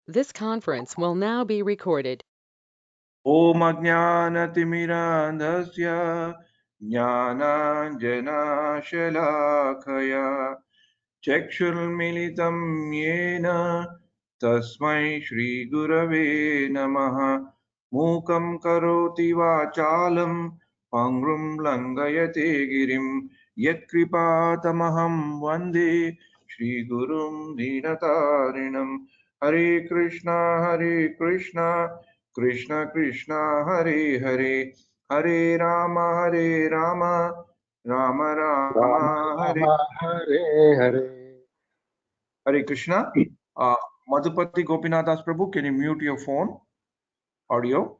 This conference will now be recorded. Om Ajnanatimidandasya Jnananjanashalakaya Chakshurmilitam Yena Tasmai Shri Gurave Namaha Mukam Karoti Vachalam Pangrum Langayate Girim Yatkripatamaham Vande Shri Gurum Dinatarinam Hare Krishna Krishna Krishna Hare Hare Hare Rama Rama Rama Rama Hare Rama Hare Hare. Hare Krishna. Uh, Madhupati Gopinath Das Prabhu, can you mute your phone audio?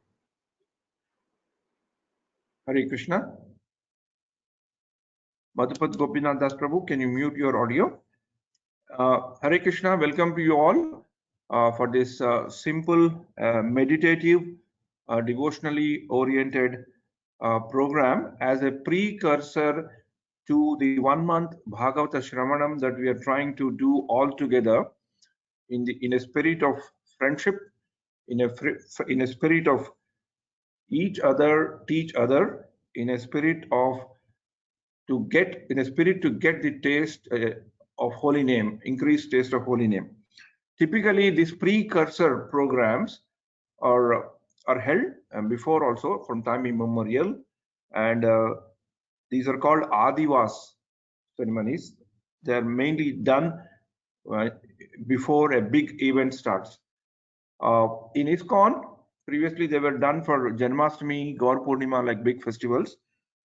Hare Krishna. Madhupati Gopinath Das Prabhu, can you mute your audio? Hare Krishna, welcome to you all for this simple, meditative, devotionally oriented program as a precursor to the 1 month Bhagavata Shravanam that we are trying to do all together in a spirit of friendship, in a spirit of each other, teach other, in a spirit to get the taste of holy name, increased taste of holy name. Typically, these precursor programs are held before also from time immemorial, and these are called Adivas ceremonies. They are mainly done before a big event starts. In ISKCON, previously they were done for Janmashtami, Gaur Purnima, like big festivals.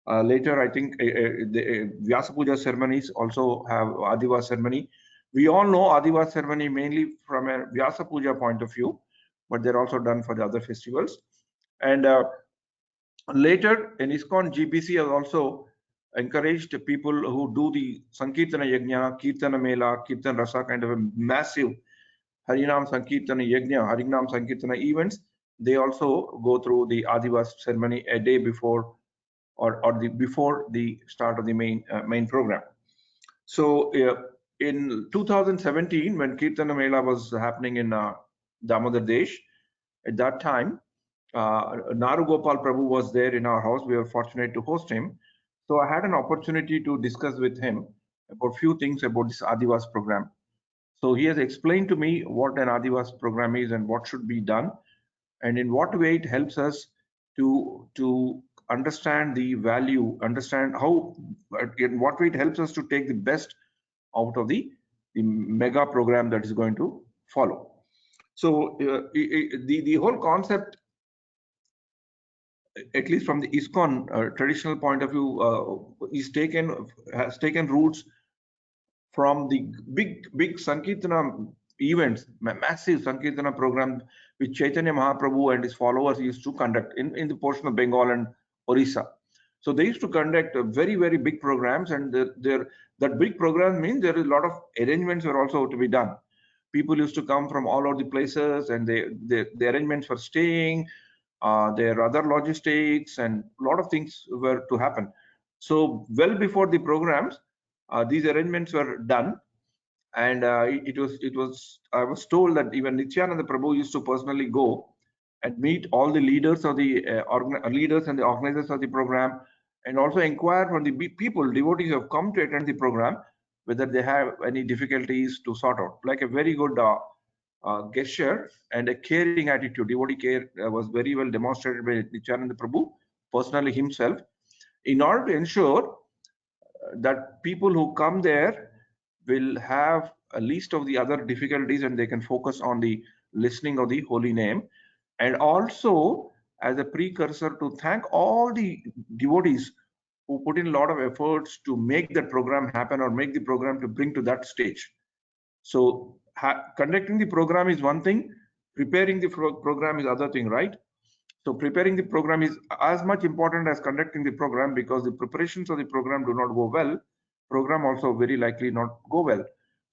Later, I think the Vyasa Puja ceremonies also have Adivas ceremony. We all know Adivas ceremony mainly from a Vyasa Puja point of view, but they're also done for the other festivals. And later in ISKCON, GBC has also encouraged people who do the Sankirtana Yajna, Kirtana Mela, Kirtan Rasa, kind of a massive Harinam Sankirtana Yajna, Harinam Sankirtana events. They also go through the Adivas ceremony a day before or before the start of the main program. So in 2017, when Kirtana Mela was happening in Damodar Desh, at that time, Naru Gopal Prabhu was there in our house. We were fortunate to host him. So I had an opportunity to discuss with him about few things about this Adivas program. So he has explained to me what an Adivas program is and what should be done, and in what way it helps us to understand the value, understand how, in what way it helps us to take the best out of the mega program that is going to follow. So the whole concept, at least from the ISKCON traditional point of view, has taken roots from the big Sankirtana events, massive Sankirtana program which Chaitanya Mahaprabhu and his followers used to conduct in the portion of Bengal and Orissa. So they used to conduct very big programs, and that big program means there is a lot of arrangements were also to be done. People used to come from all over the places, and the arrangements for staying, their other logistics, and a lot of things were to happen. So well before the programs, these arrangements were done, and it was I was told that even Nityananda Prabhu used to personally go and meet all the leaders of the leaders and the organizers of the program, and also inquire from the people, devotees who have come to attend the program, whether they have any difficulties to sort out. Like a very good gesture and a caring attitude. Devotee care was very well demonstrated by Nityananda Prabhu personally himself, in order to ensure that people who come there will have a list of the other difficulties, and they can focus on the listening of the holy name, and also as a precursor to thank all the devotees who put in a lot of efforts to make that program happen or make the program to bring to that stage. So conducting the program is one thing, preparing the program is other thing, right? So preparing the program is as much important as conducting the program, because the preparations of the program do not go well, program also very likely not go well.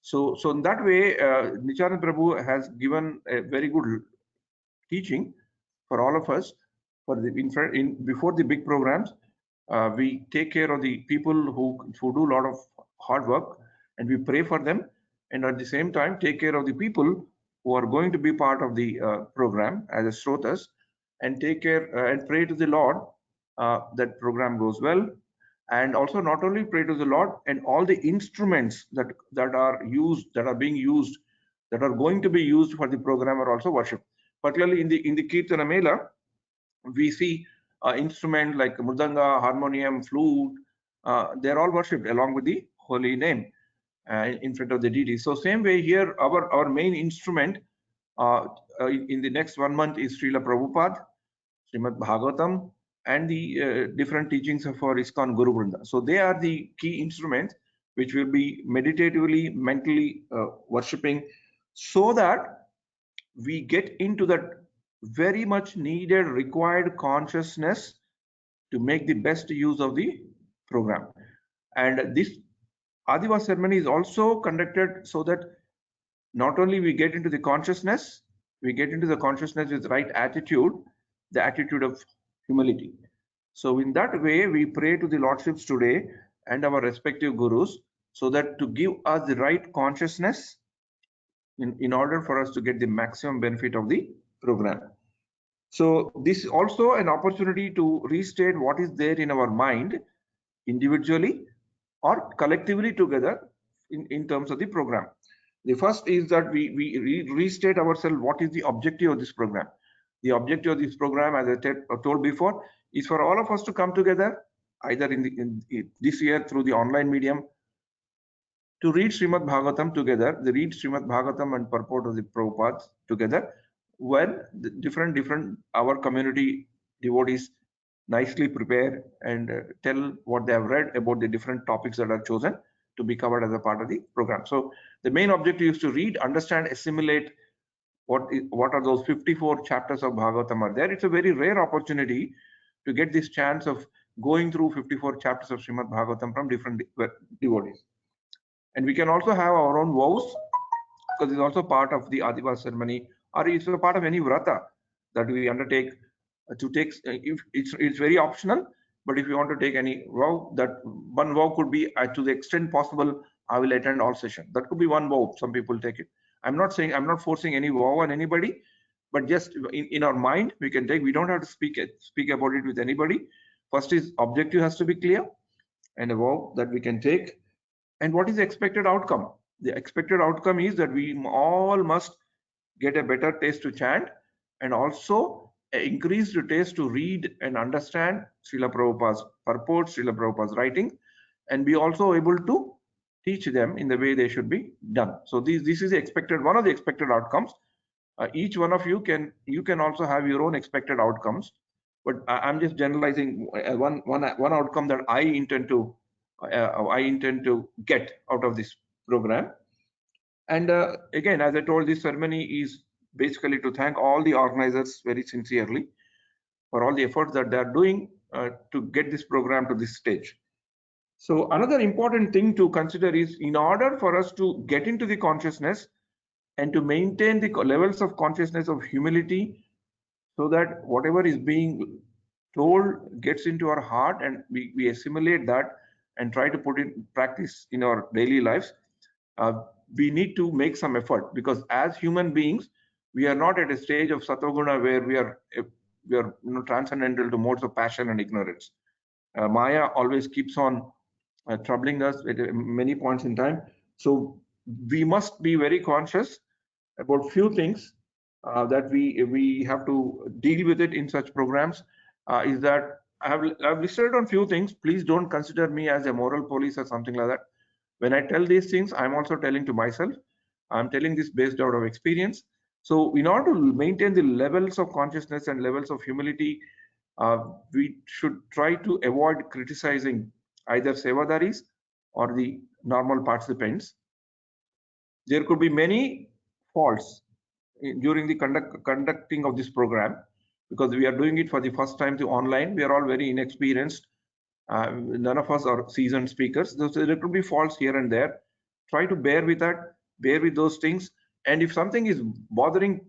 So in that way, Nityananda Prabhu has given a very good teaching for all of us. For the before the big programs, we take care of the people who do a lot of hard work, and we pray for them, and at the same time take care of the people who are going to be part of the program as a Shrotas, and take care and pray to the Lord that program goes well. And also not only pray to the Lord, and all the instruments that are being used, that are going to be used for the program are also worshipped. Particularly in the Kirtana Mela, we see instruments like mridanga, harmonium, flute. They're all worshipped along with the holy name in front of the deity. So same way here, our main instrument in the next 1 month is Srila Prabhupada, Srimad Bhagavatam, and the different teachings of our ISKCON Guru Vrinda. So they are the key instruments which will be meditatively, mentally worshipping, so that we get into that very much needed, required consciousness to make the best use of the program. And this Adivas ceremony is also conducted so that not only we get into the consciousness, we get into the consciousness with right attitude, the attitude of humility. So in that way, we pray to the Lordships today and our respective gurus, so that to give us the right consciousness in order for us to get the maximum benefit of the program. So this is also an opportunity to restate what is there in our mind individually or collectively together in terms of the program. The first is that we restate ourselves what is the objective of this program. The objective of this program, as I told before, is for all of us to come together, either in this year through the online medium, to read Srimad Bhagavatam together, they read Srimad Bhagavatam and purport of the Prabhupada together, when the different our community devotees nicely prepare and tell what they have read about the different topics that are chosen to be covered as a part of the program. So the main objective is to read, understand, assimilate what are those 54 chapters of Bhagavatam are there. It's a very rare opportunity to get this chance of going through 54 chapters of Srimad Bhagavatam from different devotees. And we can also have our own vows, because it's also part of the Adivas ceremony, or it's a part of any vrata that we undertake to take. If it's very optional, but if you want to take any vow, that one vow could be to the extent possible, I will attend all sessions. That could be one vow. Some people take it. I'm not forcing any vow on anybody, but just in our mind we can take. We don't have to speak about it with anybody. First is objective has to be clear, and a vow that we can take. And what is the expected outcome? The expected outcome is that we all must get a better taste to chant, and also increase the taste to read and understand Srila Prabhupada's purport, Srila Prabhupada's writing, and be also able to teach them in the way they should be done. So this is the expected, one of the expected outcomes. Each one of you can also have your own expected outcomes, but I'm just generalizing one outcome that I intend to get out of this program. And again, as I told, this ceremony is basically to thank all the organizers very sincerely for all the efforts that they are doing to get this program to this stage. So another important thing to consider is, in order for us to get into the consciousness and to maintain the levels of consciousness of humility, so that whatever is being told gets into our heart and we assimilate that and try to put in practice in our daily lives, we need to make some effort, because as human beings, we are not at a stage of Sattva-guna where we are transcendental to modes of passion and ignorance. Maya always keeps on troubling us at many points in time. So we must be very conscious about few things that we have to deal with it in such programs. Is that I've listed on few things. Please don't consider me as a moral police or something like that. When I tell these things, I'm also telling to myself. I'm telling this based out of experience. So in order to maintain the levels of consciousness and levels of humility, we should try to avoid criticizing either sevadaris or the normal participants. There could be many faults during the conducting of this program, because we are doing it for the first time to online. We are all very inexperienced. None of us are seasoned speakers. So there could be faults here and there. Try to bear with that, bear with those things. And if something is bothering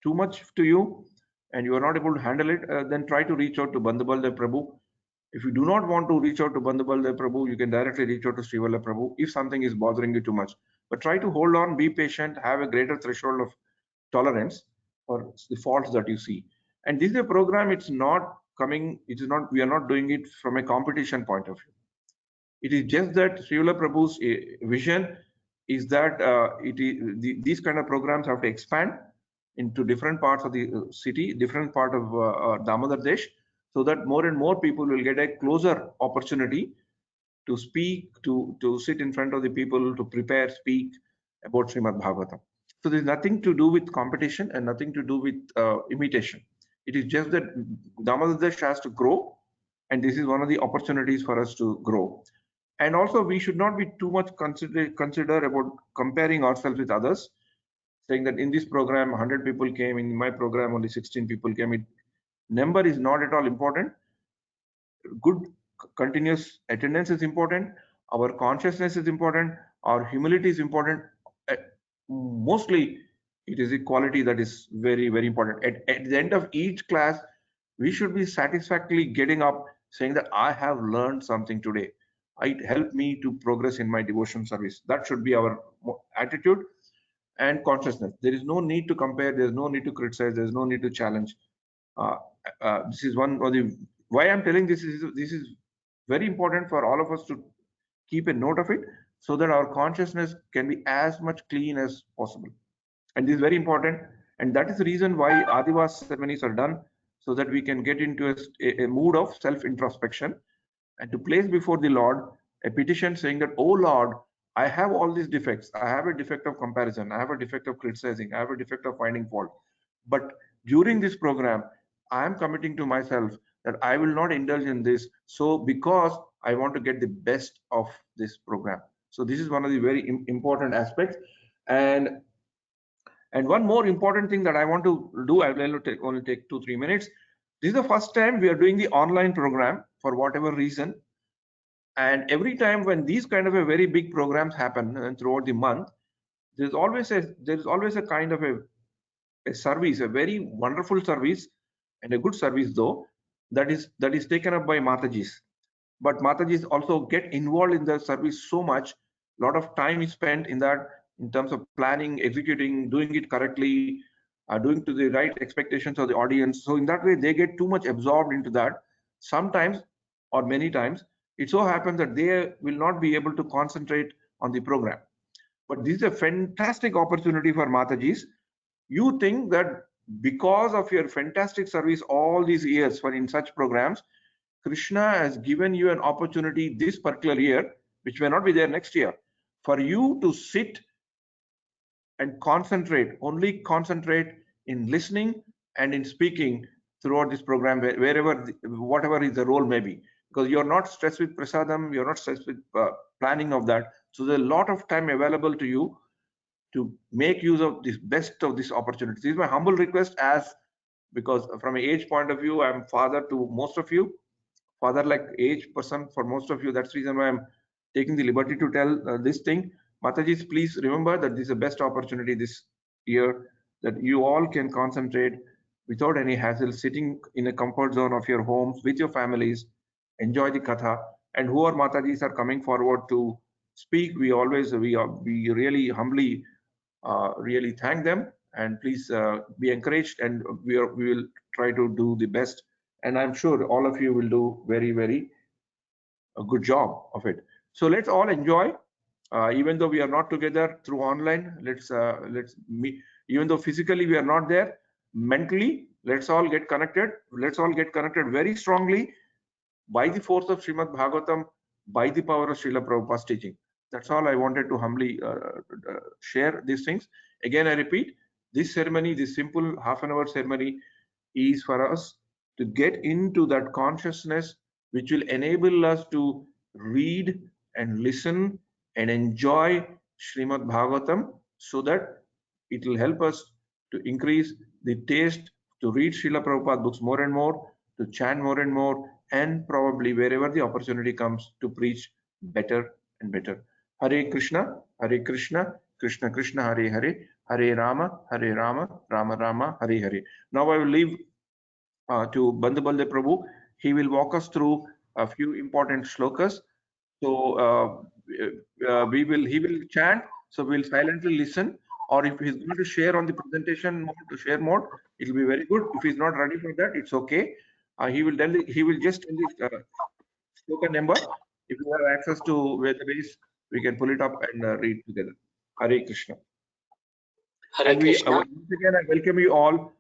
too much to you and you are not able to handle it, then try to reach out to Bandhu Baldev Prabhu. If you do not want to reach out to Bandhu Baldev Prabhu, you can directly reach out to Sri Vallabh Prabhu if something is bothering you too much. But try to hold on, be patient, have a greater threshold of tolerance for the faults that you see. And this is a program, it's not coming, it is not, we are not doing it from a competition point of view. It is just that Srila Prabhu's vision is that these kind of programs have to expand into different parts of the city, different part of Damodar Desh, so that more and more people will get a closer opportunity to speak, to sit in front of the people, to prepare, speak about Srimad Bhagavatam. So there's nothing to do with competition and nothing to do with imitation. It is just that Damodar Desh has to grow, and this is one of the opportunities for us to grow. And also, we should not be too much consider about comparing ourselves with others, saying that in this program 100 people came, in my program only 16 people came. Number is not at all important. Good continuous attendance is important. Our consciousness is important. Our humility is important. Mostly, it is equality that is very, very important. At the end of each class, we should be satisfactorily getting up, saying that I have learned something today. It helped me to progress in my devotion service. That should be our attitude and consciousness. There is no need to compare. There is no need to criticize. There is no need to challenge. This is one of the why I'm telling this is very important for all of us to keep a note of it, so that our consciousness can be as much clean as possible. And this is very important, and that is the reason why Adivas ceremonies are done, so that we can get into a mood of self-introspection and to place before the Lord a petition saying that, oh Lord, I have all these defects. I have a defect of comparison. I have a defect of criticizing. I have a defect of finding fault. But during this program, I am committing to myself that I will not indulge in this. So because I want to get the best of this program. So this is one of the very important aspects. And one more important thing that I want to do, I will only take 2-3 minutes. This is the first time we are doing the online program for whatever reason. And every time when these kind of a very big programs happen and throughout the month, there's always a kind of a service, a very wonderful service and a good service though, that is taken up by Matajis. But Matajis also get involved in the service so much. A lot of time is spent in that, in terms of planning, executing, doing it correctly, doing to the right expectations of the audience. So in that way, they get too much absorbed into that. Sometimes, or many times, it so happens that they will not be able to concentrate on the program. But this is a fantastic opportunity for Matajis. You think that because of your fantastic service all these years for in such programs, Krishna has given you an opportunity this particular year, which may not be there next year, for you to sit and concentrate, only concentrate in listening and in speaking throughout this program, wherever, whatever is the role may be, because you're not stressed with prasadam, you're not stressed with planning of that. So there's a lot of time available to you to make use of this best of this opportunity. This is my humble request, as because from an age point of view, I'm father to most of you, father like age person for most of you. That's the reason why I'm taking the liberty to tell this thing. Matajis, please remember that this is the best opportunity this year, that you all can concentrate without any hassle, sitting in a comfort zone of your homes with your families, enjoy the katha. And who are Matajis are coming forward to speak, we really humbly really thank them, and please be encouraged, and we will try to do the best, and I'm sure all of you will do very a good job of it. So let's all enjoy, even though we are not together through online. Let's meet, even though physically we are not there, mentally let's all get connected. Let's all get connected very strongly by the force of Srimad Bhagavatam, by the power of Srila Prabhupada's teaching. That's all I wanted to humbly share these things. Again, I repeat, this ceremony, this simple half-an-hour ceremony, is for us to get into that consciousness which will enable us to read and listen and enjoy Srimad Bhagavatam, so that it will help us to increase the taste to read Srila Prabhupada books more and more, to chant more and more, and probably wherever the opportunity comes to preach better and better. Hare Krishna, Krishna Krishna, Hare Hare, Hare Rama, Rama Rama, Hare Hare. Now I will leave to Bandhu Baldev Prabhu. He will walk us through a few important shlokas. So he will chant. So we'll silently listen. or if he's going to share on the presentation mode, to share mode, it will be very good. If he's not ready for that, it's okay. He will just tell the spoken number. If you have access to database, we can pull it up and read together. Hare Krishna. Hare Krishna. Once again, I welcome you all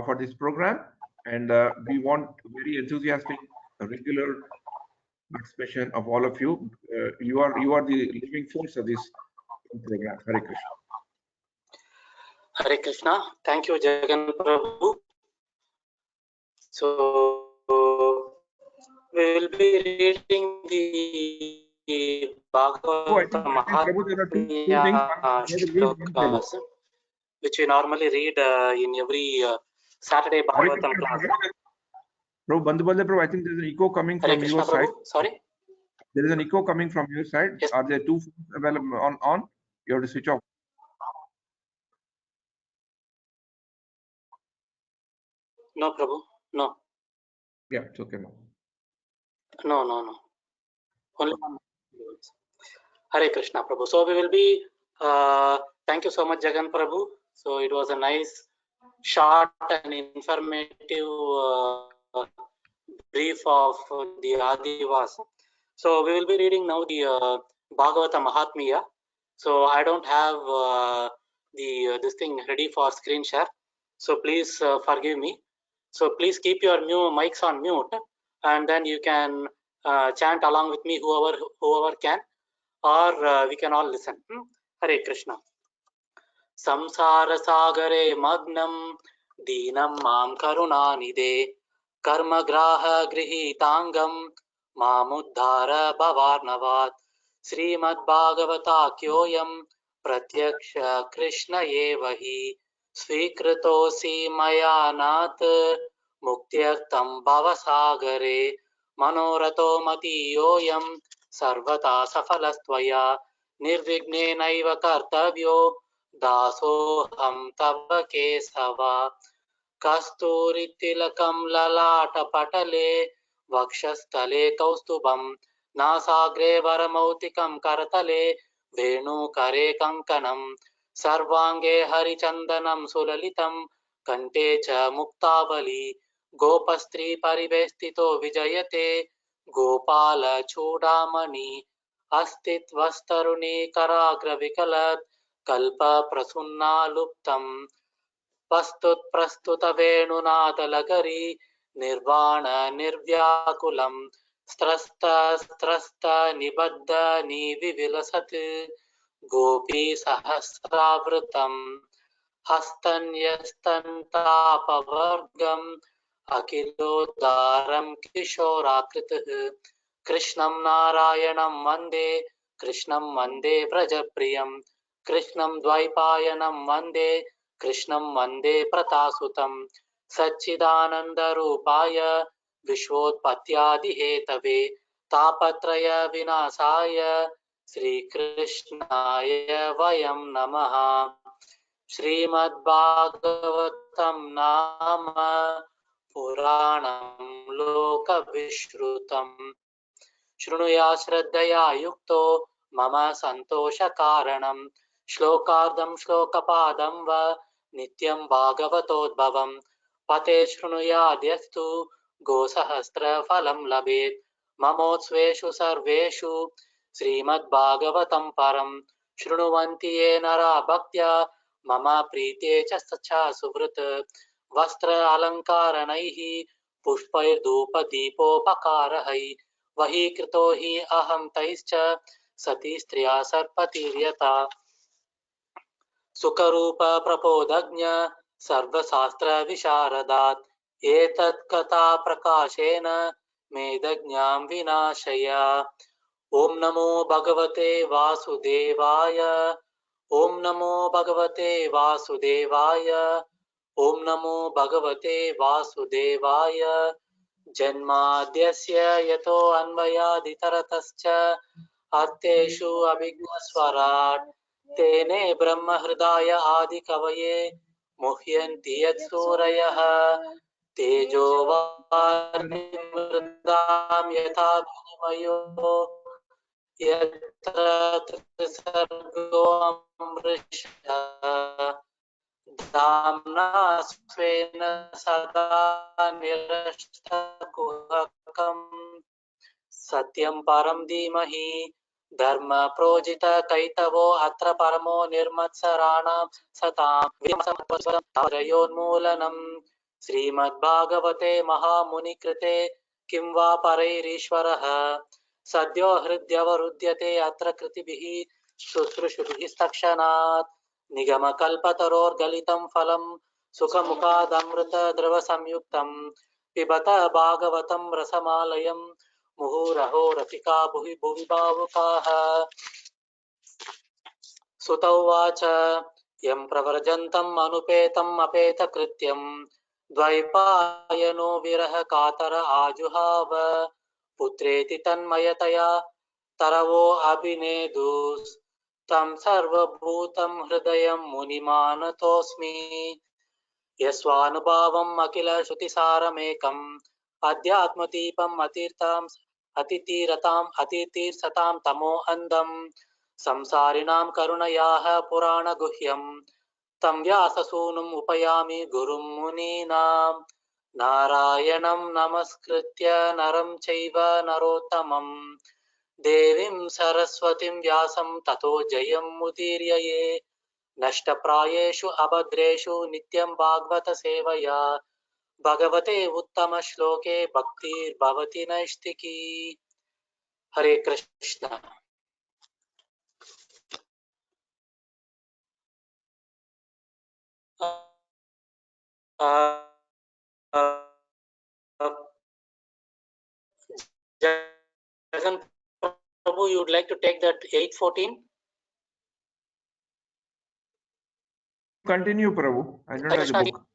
for this program, and we want very enthusiastic, regular participation of all of you. You are the living force of this program. Hare Krishna. Hare Krishna. Thank you, Jagan Prabhu. So we will be reading the Bhagavata Mahatmya shlokas, which we normally read in every Saturday Bhagavatam class. Prabhu, Bandhu, I think there's an echo coming from your side. Sorry? There is an echo coming from your side. Yes. Are there two phones available on? You have to switch off. No, Prabhu. No. Yeah, it's okay now. No. Only one. Hare Krishna, Prabhu. So we will be, thank you so much, Jagan Prabhu. So it was a nice, short and informative brief of the Adivasa. So we will be reading now the Bhagavata Mahatmya. So I don't have this thing ready for screen share. So please forgive me. So please keep your mics on mute, and then you can chant along with me, whoever can, or we can all listen. Hare Krishna. Samsara sagare magnam deenam mam karunanide karmagraha grihitangam mamuddhara bhavarnavat Srimad Bhagavata kyoyam pratyaksha Krishna evahi svikritosi maya nath muktyartam bhavasagare manorato mati yoyam sarvata safalastvaya nirvignenaiva kartavyo दासोऽहं तव केशव कस्तूरितिलकं ललाटपटले वक्षस्थले कौस्तुभं नासाग्रे वरमौक्तिकं करतले वेणुकरे कङ्कणं सर्वाङ्गे हरिचन्दनं सुललितं कण्ठे च मुक्तावली गोपस्त्री परिवेष्टितो विजयते गोपालचूडामणि अस्तित्वस्तरुणी कराग्रविकलत् कल्प प्रसुन्नालुप्तम प्रस्तुत वेणुनादलगरी निर्वाण निर्व्याकुलम स्त्रस्त निबद्ध निविलसत् गोपी सहस्रावृतम हस्तन्यस्तन्तापवर्गम अखिलोदारं किशोराकृतः कृष्णं नारायणं वन्दे व्रजप्रियम् कृष्णं द्वैपायनं वन्दे प्रतासुतं सच्चिदानन्दरूपाय विश्वोत्पत्त्यादिहेतवे तापत्रय विनाशाय श्रीकृष्णाय वयं नमः। श्रीमद्भागवतं नाम पुराणं लोकविश्रुतं शृणुया श्रद्धया युक्तो मम सन्तोषकारणं श्लोकार्धं श्लोकपादं वा नित्यं भागवतोद्भवं पते शृणुयाद्यस्तु गोसहस्रफलं लभेत् ममोत्स्वेषु सर्वेषु श्रीमद्भागवतं परं शृण्वन्ति ये नरा भक्त्या मम प्रीते च सुहृत् वस्त्र अलङ्कारणैः पुष्पैर्धूपदीपोपकारैः वही कृतो हि अहं तैश्च सती स्त्रिया सर्पतिर्यथा सुखरूप प्रपोदज्ञ सर्वशास्त्र विशारदात् एतत् कथा प्रकाशेन मेदज्ञां विनाशय। ओम नमो भगवते वासुदेवाय ओम नमो भगवते वासुदेवाय ओम नमो भगवते वासुदेवाय जन्माद्यस्य यतो अन्वयादितरतश्च अर्थेषु अभिज्ञस्वराट् तेने ब्रह्महृदाय आदिकवये मुह्यन्ति यत्सूरयः तेजो वारिमृदां यथा विनिमयो यत्र त्रिसर्गो अमृषः धाम्ना स्वेन सदा निरस्तकुहकम् सत्यं परं धीमहि धर्म प्रोजित कैतवो अत्र परमो निर्मत्सराणां सतां श्रीमद्भागवते महामुनिकृते किं वा परैरीश्वरः सद्यो हृद्यवरुध्यते अत्र कृतिभिः शुश्रूषुभिः तत्क्षणात् निगमकल्पतरोर्गलितं फलं सुखमुखादमृतद्रवसंयुक्तं पिबत भागवतं रसमालयं मुहुरहो रसिका भुवि भुवि भावुकाः सुत उवाच यं प्रव्रजन्तम् अनुपेतम् अपेतकृत्यं द्वैपायनो विरह कातर आजुहाव पुत्रेति तन्मयतया तरवो अभिनेदुस् तं सर्वभूतं हृदयं मुनिमानतोऽस्मि यस्वानुभावम् अखिल श्रुतिसारमेकम् अध्यात्मदीपम् अतितीर्षतां तमो अन्धम् संसारिणां करुणयाः पुराणगुह्यं तं व्याससूनुम् उपयामि गुरुं मुनीनां नारायणं नमस्कृत्य नरं चैव नरोत्तमं देवीं सरस्वतीं व्यासं ततो जयं मुदीरये नष्टप्रायेषु अभद्रेषु नित्यं भागवत सेवया भगवते उत्तम श्लोके भक्तिर्भवति नैष्टिकी। हरे Krishna. Jagan Prabhu, you would like to take that 8:14? Continue, Prabhu. I don't have the book.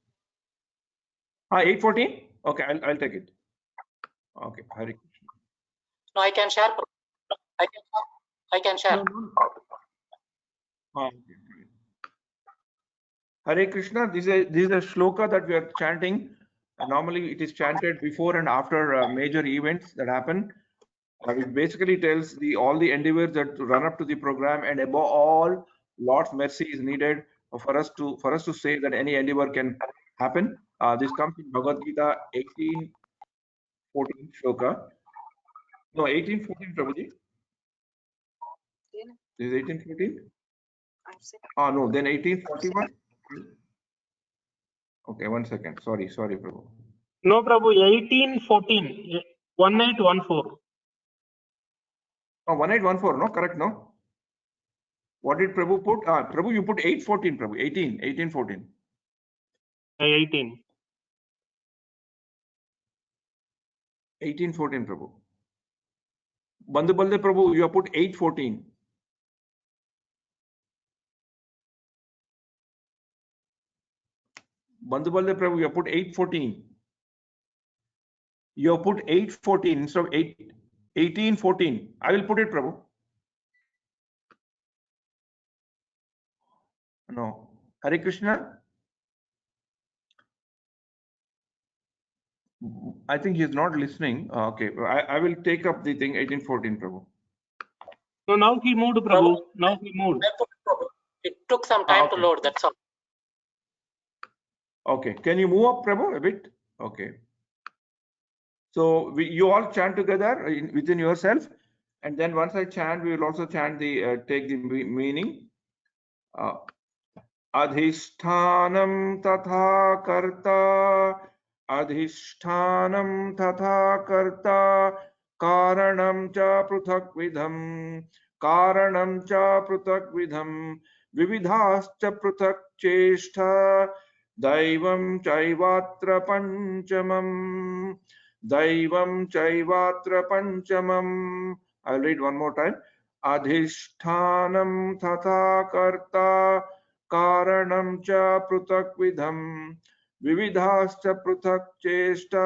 8:14? Okay, I'll take it. Okay, Hare Krishna. No, I can share. I can share. No. Okay. Hare Krishna. This is a shloka that we are chanting. Normally, it is chanted before and after major events that happen. It basically tells all the endeavors that to run up to the program, and above all, Lord's mercy is needed for us to say that any endeavor can happen. This comes in Bhagavad Gita 18:14 shloka. No, 18:14, Prabhuji. This is 18:14. No, then 18:41. Okay, 1 second. Sorry, Prabhu. No, Prabhu, 18:14, 1814. Oh, 1814, no? Correct, no? What did Prabhu put? Prabhu, you put 8:14, Prabhu. 18:14. 18. 18:14, Prabhu. Bandhu Balde Prabhu, you have put 8:14. Bandhu Balde Prabhu, you have put 8:14. You have put 8:14 instead of 18:14. I will put it, Prabhu. No. Hare Krishna. I think he is not listening. Okay, I will take up the thing 18:14, Prabhu. So now he moved, Prabhu. Now he moved. It took some time to load, that's all. Okay, can you move up, Prabhu, a bit? Okay. So you all chant together within yourself, and then once I chant, we will also chant take the meaning. Adhishtanam tatha karta, adhishtanam tatha karta, karanam cha pruthak vidham, karanam cha pruthak vidham, vividhascha pruthak cheshtha, daivam chaivatra panchamam, daivam chaivatra panchamam. I'll read one more time. Adhishtanam tatha karta, कारणं च पृथक्विधं विविधाश्च पृथक् चेष्टा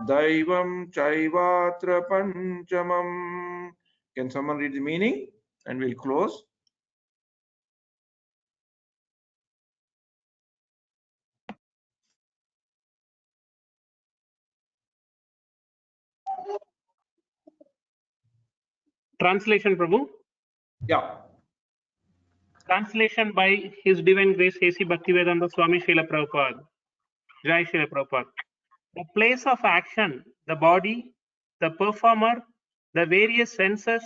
दैवं चैवात्र पंचमम्. Can someone read the meaning and we'll close? Translation, Prabhu. Yeah. Translation by His Divine Grace A.C. Bhaktivedanta Swami Srila Prabhupada. Jai Srila Prabhupada. The place of action, the body, the performer, the various senses,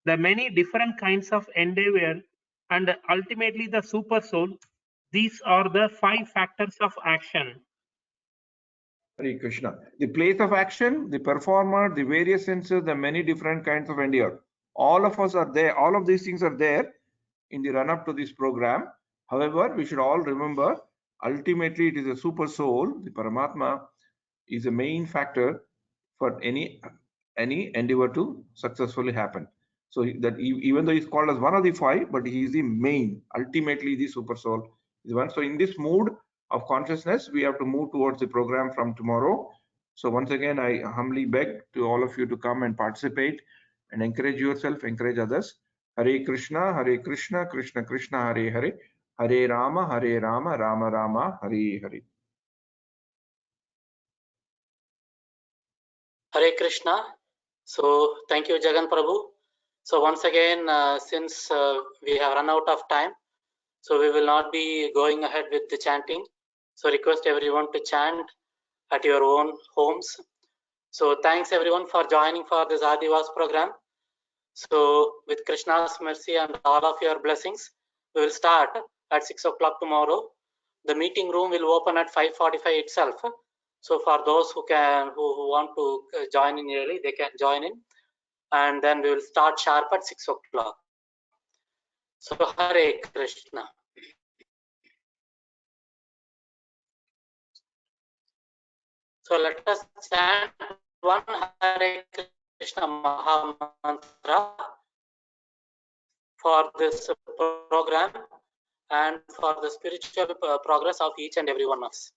the many different kinds of endeavor, and ultimately the super soul. These are the 5 factors of action. Hare Krishna. The place of action, the performer, the various senses, the many different kinds of endeavor. All of us are there. All of these things are there in the run up to this program. However, we should all remember, ultimately it is a super soul, the Paramatma is the main factor for any endeavor to successfully happen. So that even though he's called as one of the 5, but he is the main, ultimately the super soul is one. So in this mood of consciousness, we have to move towards the program from tomorrow. So once again, I humbly beg to all of you to come and participate and encourage yourself, encourage others. Hare Krishna, Krishna Krishna, Hare Hare, Hare Rama, Rama Rama, Hare Hare. Hare Krishna. So thank you, Jagan Prabhu. So once again, since we have run out of time, so we will not be going ahead with the chanting. So request everyone to chant at your own homes. So thanks everyone for joining for this Adivas program. So with Krishna's mercy and all of your blessings, we will start at 6 o'clock tomorrow. The meeting room will open at 5:45 itself. So for those who want to join in early, they can join in, and then we will start sharp at 6 o'clock. So Hare Krishna. So let us chant one Hare Krishna Maha Mantra for this program and for the spiritual progress of each and every one of us.